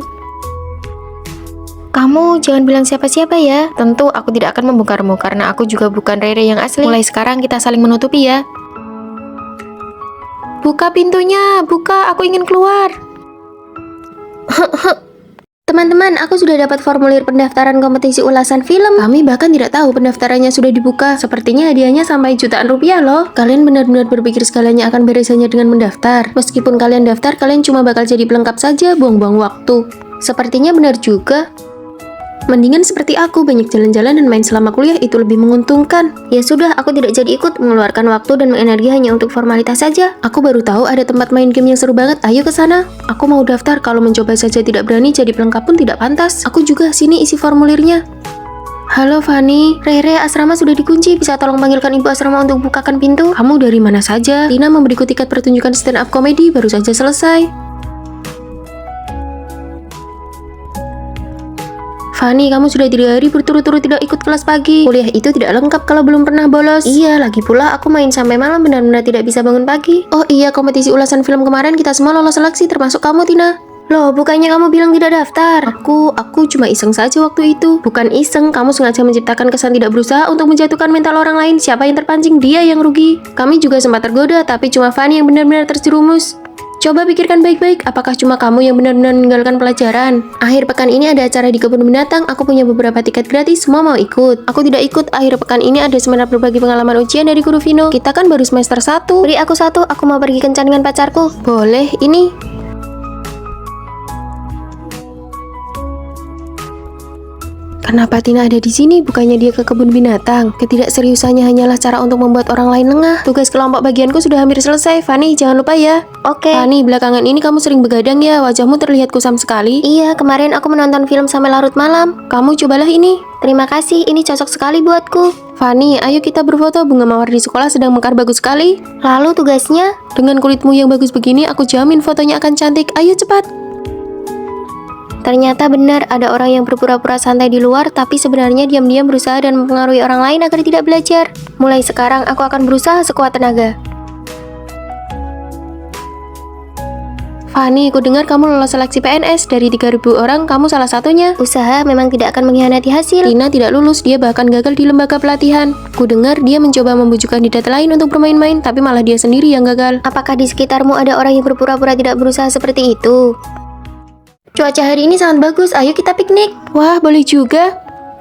Kamu jangan bilang siapa-siapa ya. Tentu aku tidak akan membongkarmu karena aku juga bukan Rere yang asli. Mulai sekarang kita saling menutupi ya. Buka pintunya, buka, aku ingin keluar. Teman-teman, aku sudah dapat formulir pendaftaran kompetisi ulasan film. Kami bahkan tidak tahu pendaftarannya sudah dibuka. Sepertinya hadiahnya sampai jutaan rupiah loh. Kalian benar-benar berpikir segalanya akan beres hanya dengan mendaftar. Meskipun kalian daftar, kalian cuma bakal jadi pelengkap saja, buang-buang waktu. Sepertinya benar juga. Mendingan seperti aku, banyak jalan-jalan dan main selama kuliah itu lebih menguntungkan. Ya sudah, aku tidak jadi ikut. Mengeluarkan waktu dan energi hanya untuk formalitas saja. Aku baru tahu ada tempat main game yang seru banget, ayo ke sana. Aku mau daftar, kalau mencoba saja tidak berani, jadi pelengkap pun tidak pantas. Aku juga, sini isi formulirnya. Halo Fanny, Rere, asrama sudah dikunci. Bisa tolong panggilkan ibu asrama untuk bukakan pintu? Kamu dari mana saja? Tina memberiku tiket pertunjukan stand up komedi, baru saja selesai. Fanny, kamu sudah 3 hari berturut-turut tidak ikut kelas pagi. Kuliah itu tidak lengkap kalau belum pernah bolos. Iya, lagi pula aku main sampai malam benar-benar tidak bisa bangun pagi. Oh iya, kompetisi ulasan film kemarin kita semua lolos seleksi, termasuk kamu, Tina. Loh, bukannya kamu bilang tidak daftar? Aku cuma iseng saja waktu itu. Bukan iseng, kamu sengaja menciptakan kesan tidak berusaha untuk menjatuhkan mental orang lain. Siapa yang terpancing, dia yang rugi. Kami juga sempat tergoda, tapi cuma Fanny yang benar-benar terjerumus. Coba pikirkan baik-baik, apakah cuma kamu yang benar-benar meninggalkan pelajaran? Akhir pekan ini ada acara di kebun binatang, aku punya beberapa tiket gratis, semua mau ikut. Aku tidak ikut, akhir pekan ini ada seminar berbagi pengalaman ujian dari Guru Vino. Kita kan baru semester 1. Beri aku satu, aku mau pergi kencan dengan pacarku. Boleh, ini. Kenapa Tina ada di sini? Bukannya dia ke kebun binatang? Ketidakseriusannya hanyalah cara untuk membuat orang lain lengah. Tugas kelompok bagianku sudah hampir selesai. Fanny, jangan lupa ya. Oke. Fanny, belakangan ini kamu sering begadang ya. Wajahmu terlihat kusam sekali. Iya, kemarin aku menonton film sampai larut malam. Kamu cobalah ini. Terima kasih, ini cocok sekali buatku. Fanny, ayo kita berfoto. Bunga mawar di sekolah sedang mekar bagus sekali. Lalu tugasnya? Dengan kulitmu yang bagus begini, aku jamin fotonya akan cantik. Ayo cepat. Ternyata benar ada orang yang berpura-pura santai di luar, tapi sebenarnya diam-diam berusaha dan mempengaruhi orang lain agar tidak belajar. Mulai sekarang aku akan berusaha sekuat tenaga. Fanny, ku dengar kamu lolos seleksi PNS. Dari 3.000 orang, kamu salah satunya. Usaha memang tidak akan mengkhianati hasil. Tina tidak lulus, dia bahkan gagal di lembaga pelatihan. Ku dengar dia mencoba membujuk kandidat lain untuk bermain-main, tapi malah dia sendiri yang gagal. Apakah di sekitarmu ada orang yang berpura-pura tidak berusaha seperti itu? Cuaca hari ini sangat bagus, ayo kita piknik. Wah, boleh juga.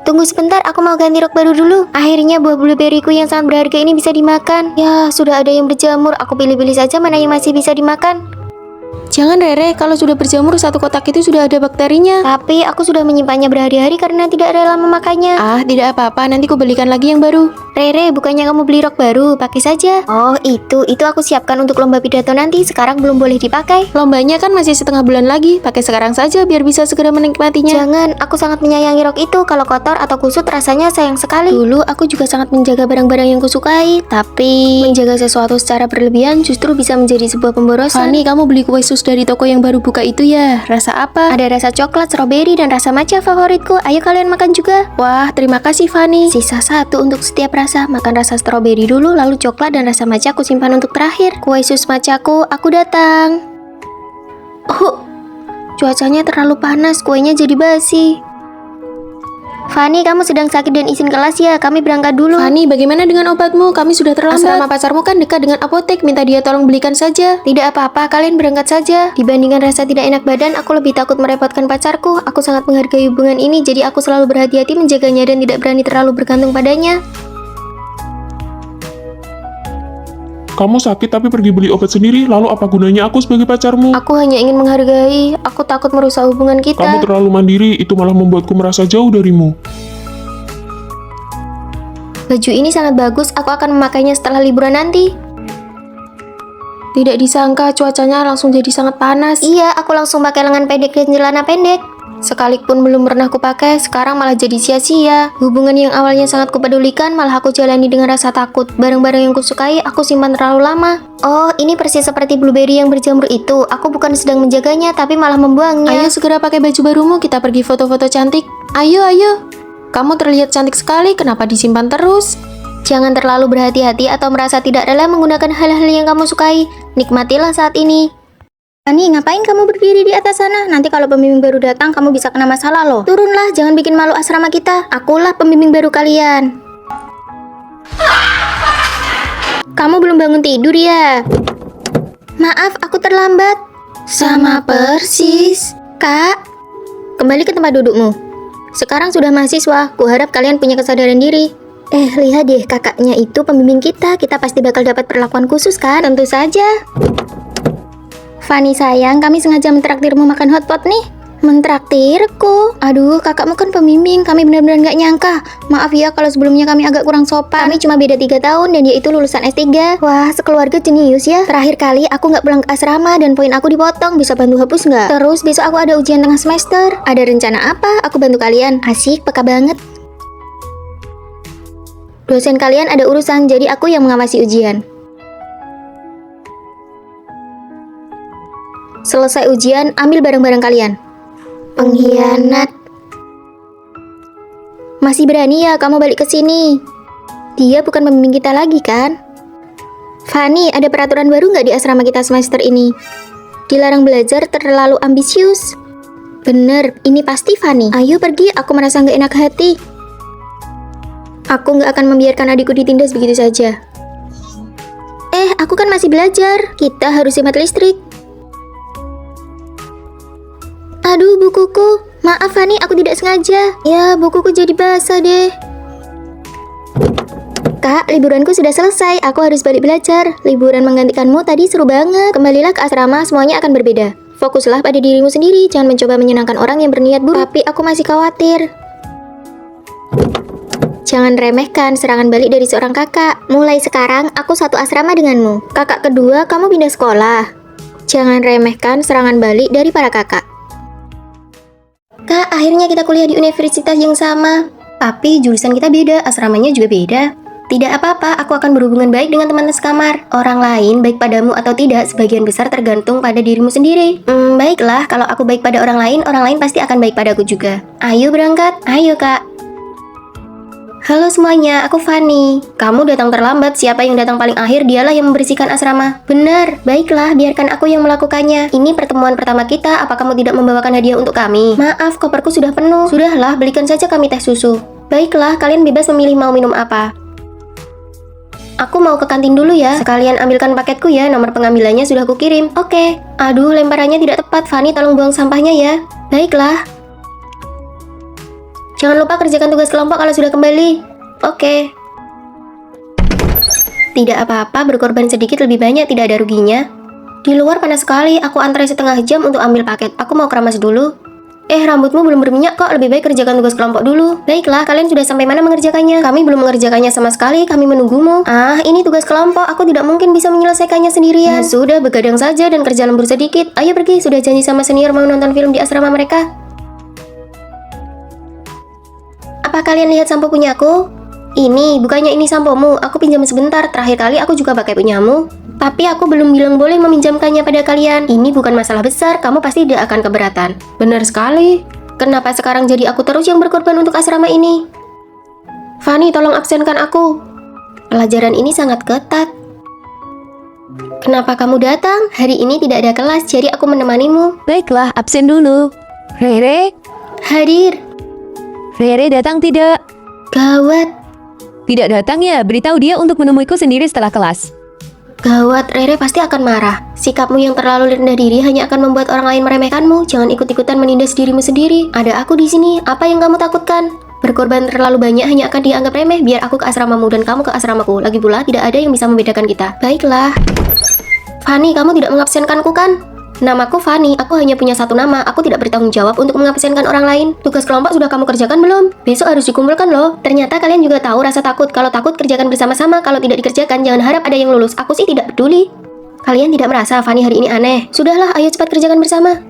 Tunggu sebentar, aku mau ganti rok baru dulu. Akhirnya buah blueberryku yang sangat berharga ini bisa dimakan. Ya, sudah ada yang berjamur, aku pilih-pilih saja mana yang masih bisa dimakan. Jangan Rere, kalau sudah berjamur satu kotak itu sudah ada bakterinya. Tapi aku sudah menyimpannya berhari-hari karena tidak rela memakannya. Ah, tidak apa-apa, nanti ku belikan lagi yang baru. Rere, bukannya kamu beli rok baru? Pakai saja. Oh, itu aku siapkan untuk lomba pidato nanti. Sekarang belum boleh dipakai. Lombanya kan masih setengah bulan lagi. Pakai sekarang saja biar bisa segera menikmatinya. Jangan, aku sangat menyayangi rok itu. Kalau kotor atau kusut rasanya sayang sekali. Dulu aku juga sangat menjaga barang-barang yang kusukai, tapi menjaga sesuatu secara berlebihan justru bisa menjadi sebuah pemborosan. Fani, kamu beli kue sus dari toko yang baru buka itu ya? Rasa apa? Ada rasa coklat, stroberi, dan rasa matcha favoritku. Ayo kalian makan juga. Wah, terima kasih Fani. Sisa satu untuk setiap rasa. Makan rasa stroberi dulu, lalu coklat dan rasa matcha aku simpan untuk terakhir. Kue sus matchaku, aku datang. Oh, cuacanya terlalu panas, kuenya jadi basi. Fani, kamu sedang sakit dan izin kelas ya? Kami berangkat dulu. Fani, bagaimana dengan obatmu? Kami sudah terlambat. Asrama pacarmu kan dekat dengan apotek. Minta dia tolong belikan saja. Tidak apa-apa, kalian berangkat saja. Dibandingkan rasa tidak enak badan, aku lebih takut merepotkan pacarku. Aku sangat menghargai hubungan ini, jadi aku selalu berhati-hati menjaganya dan tidak berani terlalu bergantung padanya. Kamu sakit tapi pergi beli obat sendiri, lalu apa gunanya aku sebagai pacarmu? Aku hanya ingin menghargai. Aku takut merusak hubungan kita. Kamu terlalu mandiri, itu malah membuatku merasa jauh darimu. Baju ini sangat bagus, aku akan memakainya setelah liburan nanti. Tidak disangka cuacanya langsung jadi sangat panas. Iya, aku langsung pakai lengan pendek dan celana pendek. Sekalipun belum pernah kupakai, sekarang malah jadi sia-sia. Hubungan yang awalnya sangat kupedulikan, malah aku jalani dengan rasa takut. Barang-barang yang kusukai, aku simpan terlalu lama. Oh, ini persis seperti blueberry yang berjamur itu. Aku bukan sedang menjaganya, tapi malah membuangnya. Ayo segera pakai baju barumu, kita pergi foto-foto cantik. Ayo, ayo. Kamu terlihat cantik sekali, kenapa disimpan terus? Jangan terlalu berhati-hati atau merasa tidak rela menggunakan hal-hal yang kamu sukai. Nikmatilah saat ini. Ani, ngapain kamu berdiri di atas sana? Nanti kalau pembimbing baru datang, kamu bisa kena masalah loh. Turunlah, jangan bikin malu asrama kita. Akulah pembimbing baru kalian. Kamu belum bangun tidur ya? Maaf, aku terlambat. Sama persis. Kak, kembali ke tempat dudukmu. Sekarang sudah mahasiswa, kuharap kalian punya kesadaran diri. Lihat deh, kakaknya itu pembimbing kita. Kita pasti bakal dapat perlakuan khusus kan? Tentu saja. Fani sayang, kami sengaja mentraktirmu makan hotpot nih. Mentraktirku? Aduh, kakakmu kan pembimbing, kami benar-benar gak nyangka. Maaf ya kalau sebelumnya kami agak kurang sopan. Kami cuma beda 3 tahun dan dia itu lulusan S3. Wah, sekeluarga jenius ya. Terakhir kali aku gak pulang ke asrama dan poin aku dipotong. Bisa bantu hapus gak? Terus besok aku ada ujian tengah semester. Ada rencana apa? Aku bantu kalian. Asik, peka banget. Dosen kalian ada urusan, jadi aku yang mengawasi ujian. Selesai ujian, ambil barang-barang kalian. Pengkhianat. Masih berani ya kamu balik ke sini? Dia bukan pembimbing kita lagi kan? Fani, ada peraturan baru nggak di asrama kita semester ini? Dilarang belajar terlalu ambisius. Bener, ini pasti Fani. Ayo pergi, aku merasa nggak enak hati. Aku nggak akan membiarkan adikku ditindas begitu saja. Aku kan masih belajar. Kita harus hemat listrik. Aduh, bukuku. Maaf Fani, aku tidak sengaja. Ya, bukuku jadi basah deh. Kak, liburanku sudah selesai. Aku harus balik belajar. Liburan menggantikanmu tadi seru banget. Kembalilah ke asrama, semuanya akan berbeda. Fokuslah pada dirimu sendiri. Jangan mencoba menyenangkan orang yang berniat buruk. Tapi aku masih khawatir. Jangan remehkan serangan balik dari seorang kakak. Mulai sekarang, aku satu asrama denganmu. Kakak kedua, kamu pindah sekolah. Jangan remehkan serangan balik dari para kakak. Kak, akhirnya kita kuliah di universitas yang sama. Tapi jurusan kita beda, asramanya juga beda. Tidak apa-apa, aku akan berhubungan baik dengan teman sekamar. Orang lain, baik padamu atau tidak, sebagian besar tergantung pada dirimu sendiri. Baiklah, kalau aku baik pada orang lain pasti akan baik padaku juga. Ayo berangkat, ayo kak. Halo semuanya, aku Fani. Kamu datang terlambat, siapa yang datang paling akhir dialah yang membersihkan asrama. Benar, baiklah, biarkan aku yang melakukannya. Ini pertemuan pertama kita, apa kamu tidak membawakan hadiah untuk kami? Maaf, koperku sudah penuh. Sudahlah, belikan saja kami teh susu. Baiklah, kalian bebas memilih mau minum apa. Aku mau ke kantin dulu ya. Sekalian ambilkan paketku ya, nomor pengambilannya sudah kukirim. Oke. Aduh, lemparannya tidak tepat. Fani, tolong buang sampahnya ya. Baiklah. Jangan lupa kerjakan tugas kelompok kalau sudah kembali. Oke. Tidak apa-apa, berkorban sedikit lebih banyak, tidak ada ruginya. Di luar panas sekali, aku antri setengah jam untuk ambil paket. Aku mau keramas dulu. Rambutmu belum berminyak kok, lebih baik kerjakan tugas kelompok dulu. Baiklah, kalian sudah sampai mana mengerjakannya? Kami belum mengerjakannya sama sekali, kami menunggumu. Ini tugas kelompok, aku tidak mungkin bisa menyelesaikannya sendirian. Sudah, begadang saja dan kerja lembur sedikit. Ayo pergi, sudah janji sama senior mau nonton film di asrama mereka. Apa kalian lihat sampo punyaku? Ini, bukannya ini sampomu, aku pinjam sebentar, terakhir kali aku juga pakai punyamu. Tapi aku belum bilang boleh meminjamkannya pada kalian. Ini bukan masalah besar, kamu pasti tidak akan keberatan. Benar sekali. Kenapa sekarang jadi aku terus yang berkorban untuk asrama ini? Fanny, tolong absenkan aku. Pelajaran ini sangat ketat. Kenapa kamu datang? Hari ini tidak ada kelas, jadi aku menemanimu. Baiklah, absen dulu. Rere? Hadir. Rere datang tidak? Gawat. Tidak datang ya, beritahu dia untuk menemuiku sendiri setelah kelas. Gawat, Rere pasti akan marah. Sikapmu yang terlalu rendah diri hanya akan membuat orang lain meremehkanmu. Jangan ikut-ikutan menindas dirimu sendiri. Ada aku di sini, apa yang kamu takutkan? Berkorban terlalu banyak hanya akan dianggap remeh. Biar aku ke asramamu dan kamu ke asramaku. Lagi pula, tidak ada yang bisa membedakan kita. Baiklah. Fanny, kamu tidak mengabsenkanku kan? Namaku Fanny, aku hanya punya satu nama. Aku tidak bertanggung jawab untuk mengabsenkan orang lain. Tugas kelompok sudah kamu kerjakan belum? Besok harus dikumpulkan loh. Ternyata kalian juga tahu rasa takut. Kalau takut, kerjakan bersama-sama. Kalau tidak dikerjakan, jangan harap ada yang lulus. Aku sih tidak peduli. Kalian tidak merasa Fanny hari ini aneh? Sudahlah, ayo cepat kerjakan bersama.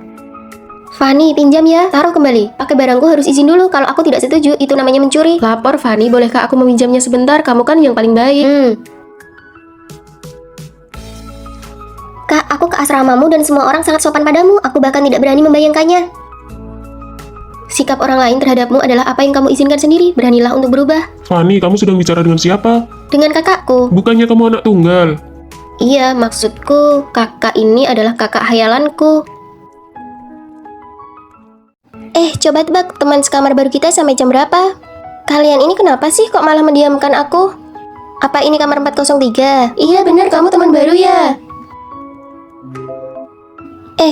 Fanny, pinjam ya. Taruh kembali. Pakai barangku harus izin dulu. Kalau aku tidak setuju, itu namanya mencuri. Lapor Fanny, bolehkah aku meminjamnya sebentar? Kamu kan yang paling baik. Kak, aku ke asramamu dan semua orang sangat sopan padamu. Aku bahkan tidak berani membayangkannya. Sikap orang lain terhadapmu adalah apa yang kamu izinkan sendiri. Beranilah untuk berubah. Fanny, kamu sedang bicara dengan siapa? Dengan kakakku. Bukannya kamu anak tunggal? Iya, maksudku kakak ini adalah kakak hayalanku. Coba tebak teman sekamar baru kita sampai jam berapa? Kalian ini kenapa sih kok malah mendiamkan aku? Apa ini kamar 403? Iya benar, kamu teman baru ya?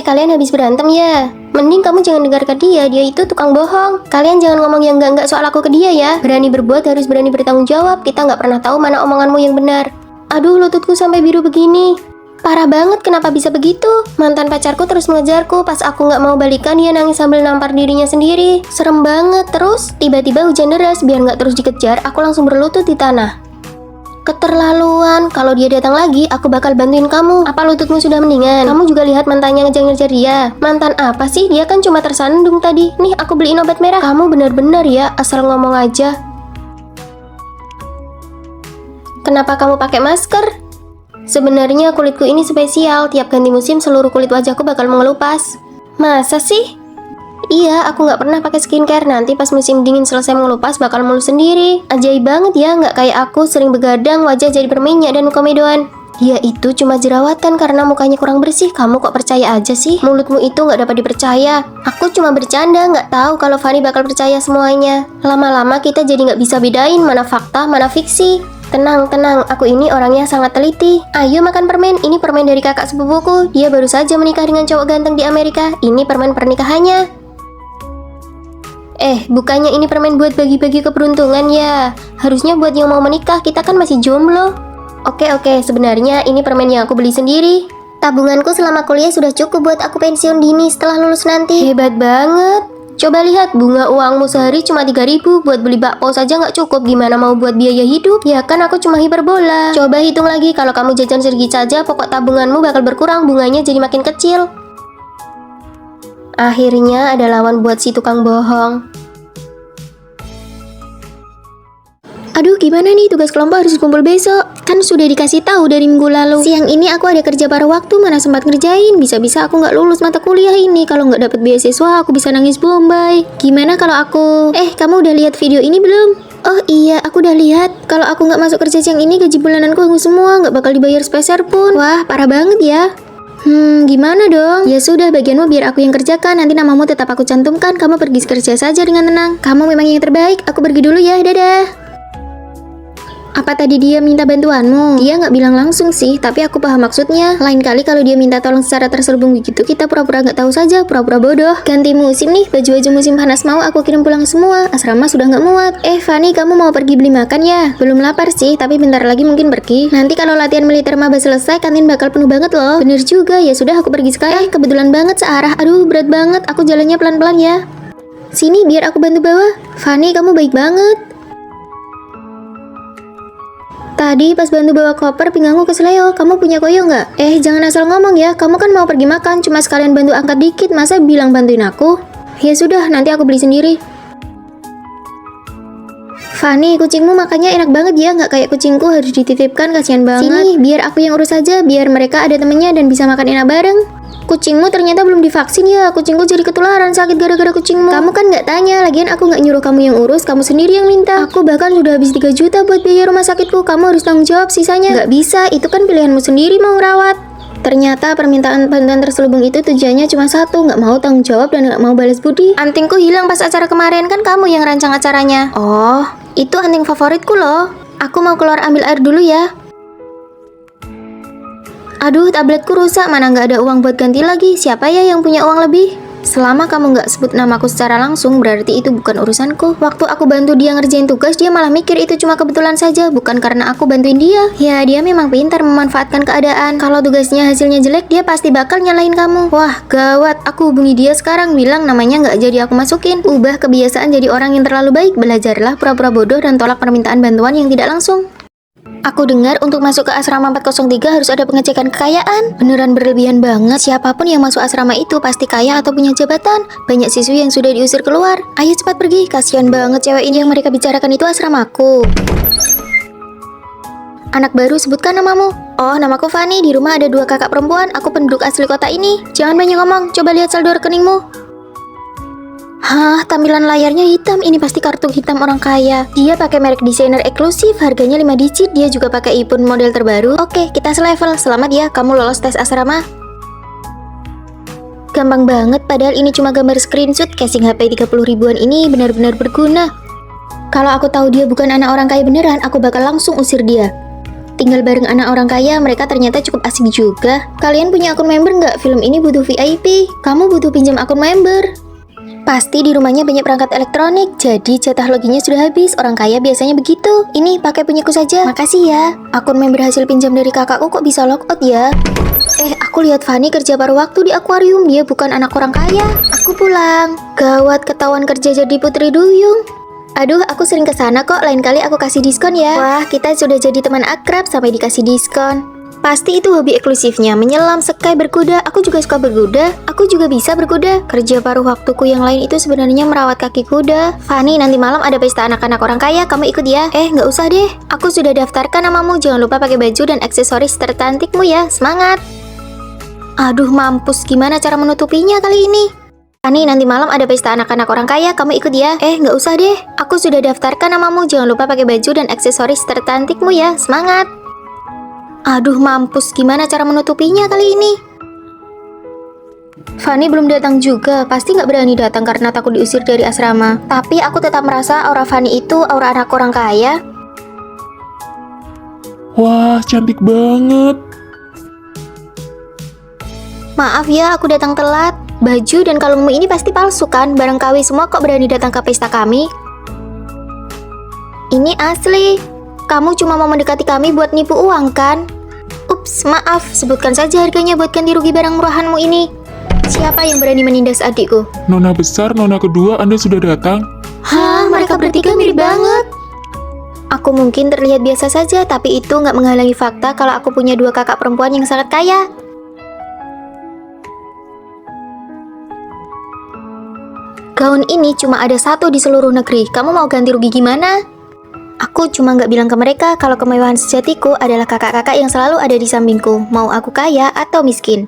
Kalian habis berantem ya? Mending kamu jangan dengarkan dia itu tukang bohong. Kalian jangan ngomong yang enggak soal aku ke dia ya. Berani berbuat harus berani bertanggung jawab. Kita nggak pernah tahu mana omonganmu yang benar. Aduh, lututku sampai biru begini. Parah banget, kenapa bisa begitu? Mantan pacarku terus mengejarku. Pas aku nggak mau balikan, dia nangis sambil nampar dirinya sendiri. Serem banget. Terus, tiba-tiba hujan deras. Biar nggak terus dikejar, aku langsung berlutut di tanah. Keterlaluan, kalau dia datang lagi, aku bakal bantuin kamu. Apa lututmu sudah mendingan? Kamu juga lihat mantannya ngejar-ngejar dia. Mantan apa sih? Dia kan cuma tersandung tadi. Nih, aku beliin obat merah. Kamu benar-benar ya, asal ngomong aja. Kenapa kamu pakai masker? Sebenarnya kulitku ini spesial. Tiap ganti musim, seluruh kulit wajahku bakal mengelupas. Masa sih? Iya, aku nggak pernah pakai skincare. Nanti pas musim dingin selesai mengelupas bakal mulus sendiri. Ajaib banget ya, nggak kayak aku sering begadang, wajah jadi berminyak dan muka medoan. Ya itu cuma jerawatan karena mukanya kurang bersih. Kamu kok percaya aja sih? Mulutmu itu nggak dapat dipercaya. Aku cuma bercanda, nggak tahu kalau Fanny bakal percaya semuanya. Lama-lama kita jadi nggak bisa bedain mana fakta, mana fiksi. Tenang, aku ini orangnya sangat teliti. Ayo makan permen, ini permen dari kakak sepupuku. Dia baru saja menikah dengan cowok ganteng di Amerika. Ini permen pernikahannya. Bukannya ini permen buat bagi-bagi keberuntungan ya? Harusnya buat yang mau menikah, kita kan masih jomblo. Oke, sebenarnya ini permen yang aku beli sendiri. Tabunganku selama kuliah sudah cukup buat aku pensiun dini setelah lulus nanti. Hebat banget. Coba lihat, bunga uangmu sehari cuma 3.000, buat beli bakpao saja nggak cukup, gimana mau buat biaya hidup? Ya kan aku cuma hiperbola. Coba hitung lagi, kalau kamu jajan sedikit saja, pokok tabunganmu bakal berkurang, bunganya jadi makin kecil. Akhirnya ada lawan buat si tukang bohong. Aduh, gimana nih, tugas kelompok harus kumpul besok. Kan sudah dikasih tahu dari minggu lalu. Siang ini aku ada kerja paruh waktu, mana sempat ngerjain. Bisa-bisa aku nggak lulus mata kuliah ini. Kalau nggak dapet beasiswa, aku bisa nangis bombay. Gimana kalau aku... kamu udah lihat video ini belum? Oh iya, aku udah lihat. Kalau aku nggak masuk kerja siang ini, gaji bulananku hangus semua. Nggak bakal dibayar sepeser pun. Wah, parah banget ya. Gimana dong? Ya sudah, bagianmu biar aku yang kerjakan. Nanti namamu tetap aku cantumkan. Kamu pergi kerja saja dengan tenang. Kamu memang yang terbaik. Aku pergi dulu ya, dadah. Apa tadi dia minta bantuanmu? Dia nggak bilang langsung sih, tapi aku paham maksudnya. Lain kali kalau dia minta tolong secara terselubung begitu, kita pura-pura nggak tahu saja, pura-pura bodoh. Ganti musim nih, baju-baju musim panas mau aku kirim pulang semua. Asrama sudah nggak muat. Fanny, kamu mau pergi beli makan ya? Belum lapar sih, tapi bentar lagi mungkin pergi. Nanti kalau latihan militer maba selesai, kantin bakal penuh banget loh. Bener juga, ya sudah aku pergi sekarang. Kebetulan banget searah. Aduh, berat banget. Aku jalannya pelan-pelan ya. Sini biar aku bantu bawa. Fanny, kamu baik banget. Tadi pas bantu bawa koper pinggangku kesleo. Kamu punya koyo nggak? Jangan asal ngomong ya. Kamu kan mau pergi makan, cuma sekalian bantu angkat dikit. Masa bilang bantuin aku? Ya sudah, nanti aku beli sendiri. Fanny, kucingmu makannya enak banget ya. Nggak kayak kucingku harus dititipkan, kasihan banget. Sini, biar aku yang urus aja. Biar mereka ada temennya dan bisa makan enak bareng. Kucingmu ternyata belum divaksin ya. Kucingku jadi ketularan sakit gara-gara kucingmu. Kamu kan nggak tanya. Lagian aku nggak nyuruh kamu yang urus. Kamu sendiri yang minta. Aku bahkan sudah habis 3 juta buat biaya rumah sakitku. Kamu harus tanggung jawab sisanya. Nggak bisa. Itu kan pilihanmu sendiri mau ngerawat. Ternyata permintaan bantuan terselubung itu tujuannya cuma satu. Nggak mau tanggung jawab dan nggak mau balas budi. Antingku hilang pas acara kemarin. Kan kamu yang rancang acaranya. Oh, itu anting favoritku loh. Aku mau keluar ambil air dulu ya. Aduh, tabletku rusak, mana nggak ada uang buat ganti lagi. Siapa ya yang punya uang lebih? Selama kamu nggak sebut namaku secara langsung, berarti itu bukan urusanku. Waktu aku bantu dia ngerjain tugas, dia malah mikir itu cuma kebetulan saja, bukan karena aku bantuin dia. Ya, dia memang pintar memanfaatkan keadaan. Kalau tugasnya hasilnya jelek, dia pasti bakal nyalahin kamu. Wah, gawat. Aku hubungi dia sekarang, bilang namanya nggak jadi aku masukin. Ubah kebiasaan jadi orang yang terlalu baik. Belajarlah pura-pura bodoh dan tolak permintaan bantuan yang tidak langsung. Aku dengar untuk masuk ke asrama 403 harus ada pengecekan kekayaan. Beneran berlebihan banget. Siapapun yang masuk asrama itu pasti kaya atau punya jabatan. Banyak siswi yang sudah diusir keluar. Ayo cepat pergi. Kasihan banget cewek ini yang mereka bicarakan itu asramaku. Anak baru, sebutkan namamu. Oh, namaku Fanny. Di rumah ada 2 kakak perempuan. Aku penduduk asli kota ini. Jangan banyak ngomong. Coba lihat saldo rekeningmu. Hah, tampilan layarnya hitam. Ini pasti kartu hitam orang kaya. Dia pakai merek desainer eksklusif, harganya 5 digit. Dia juga pakai iPhone model terbaru. Oke, kita selevel. Selamat ya, kamu lolos tes asrama. Gampang banget, padahal ini cuma gambar screenshot. Casing HP 30 ribuan ini benar-benar berguna. Kalau aku tahu dia bukan anak orang kaya beneran, aku bakal langsung usir dia. Tinggal bareng anak orang kaya, mereka ternyata cukup asik juga. Kalian punya akun member nggak? Film ini butuh VIP. Kamu butuh pinjam akun member. Pasti di rumahnya banyak perangkat elektronik, jadi jatah loginnya sudah habis. Orang kaya biasanya begitu. Ini pakai punyaku saja. Makasih ya. Akun member hasil pinjam dari kakakku kok bisa logout ya? Aku lihat Fanny kerja paruh waktu di akuarium. Dia bukan anak orang kaya. Aku pulang. Gawat, ketahuan kerja jadi putri duyung. Aduh, aku sering kesana kok. Lain kali aku kasih diskon ya. Wah, kita sudah jadi teman akrab sampai dikasih diskon. Pasti itu hobi eksklusifnya, menyelam, sky, berkuda. Aku juga suka berkuda. Aku juga bisa berkuda. Kerja paruh waktuku yang lain itu sebenarnya merawat kaki kuda. Fanny, nanti malam ada pesta anak-anak orang kaya. Kamu ikut ya? Nggak usah deh. Aku sudah daftarkan namamu. Jangan lupa pakai baju dan aksesoris tercantikmu ya. Semangat! Aduh, mampus. Gimana cara menutupinya kali ini? Fanny, nanti malam ada pesta anak-anak orang kaya. Kamu ikut ya? Nggak usah deh. Aku sudah daftarkan namamu. Jangan lupa pakai baju dan aksesoris tercantikmu ya. Semangat! Aduh, mampus. Gimana cara menutupinya kali ini? Fanny belum datang juga. Pasti nggak berani datang karena takut diusir dari asrama. Tapi aku tetap merasa aura Fanny itu aura anak orang kaya. Wah, cantik banget. Maaf ya, aku datang telat. Baju dan kalungmu ini pasti palsu kan? Barang KW semua kok berani datang ke pesta kami? Ini asli. Kamu cuma mau mendekati kami buat nipu uang kan? Ups, maaf. Sebutkan saja harganya buat ganti rugi barang murahanmu ini. Siapa yang berani menindas adikku? Nona besar, nona kedua, Anda sudah datang? Hah, mereka bertiga mirip banget. Aku mungkin terlihat biasa saja, tapi itu nggak menghalangi fakta kalau aku punya 2 kakak perempuan yang sangat kaya. Gaun ini cuma ada 1 di seluruh negeri. Kamu mau ganti rugi gimana? Aku cuma nggak bilang ke mereka kalau kemewahan sejatiku adalah kakak-kakak yang selalu ada di sampingku, mau aku kaya atau miskin.